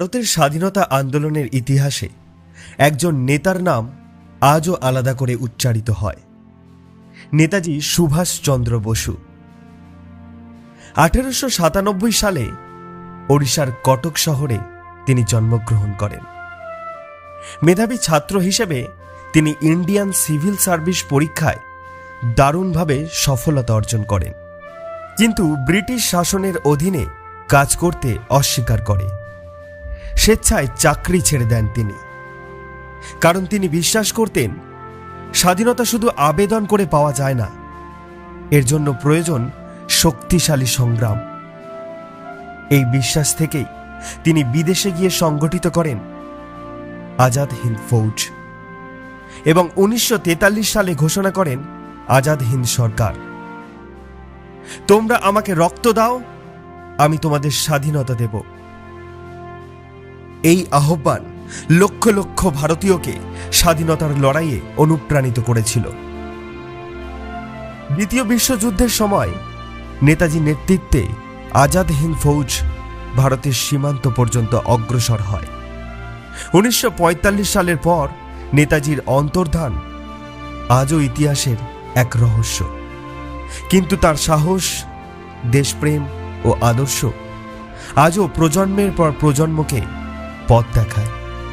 ভারতের স্বাধীনতা আন্দোলনের ইতিহাসে একজন নেতার নাম আজও আলাদা করে উচ্চারিত হয়। নেতাজি সুভাষচন্দ্র বসু। 1897 সালে ওড়িশার কটক শহরে তিনি জন্মগ্রহণ করেন। মেধাবী ছাত্র হিসেবে তিনি ইন্ডিয়ান সিভিল সার্ভিস পরীক্ষায় দারুণভাবে সফলতা অর্জন করেন, কিন্তু ব্রিটিশ শাসনের অধীনে কাজ করতে অস্বীকার করে স্বেচ্ছায় চাকরি ছেড়ে দেন তিনি। কারণ তিনি বিশ্বাস করতেন স্বাধীনতা শুধু আবেদন করে পাওয়া যায় না, এর জন্য প্রয়োজন শক্তিশালী সংগ্রাম। এই বিশ্বাস থেকেই তিনি বিদেশে গিয়ে সংগঠিত করেন আজাদ হিন্দ ফৌজ এবং 1943 সালে ঘোষণা করেন আজাদ হিন্দ সরকার। তোমরা আমাকে রক্ত দাও, আমি তোমাদের স্বাধীনতা দেব। এই আহ্বান লক্ষ লক্ষ ভারতীয়কে স্বাধীনতার লড়াইয়ে অনুপ্রাণিত করেছিল। দ্বিতীয় বিশ্বযুদ্ধের সময় নেতাজি নেতৃত্বে আজাদ হিন্দ ফৌজ ভারতের সীমান্ত পর্যন্ত অগ্রসর হয়। 1945 সালের পর নেতাজির অন্তর্ধান আজও ইতিহাসের এক রহস্য, কিন্তু তার সাহস, দেশপ্রেম ও আদর্শ আজও প্রজন্মের পর প্রজন্মকে পথ দেখায়।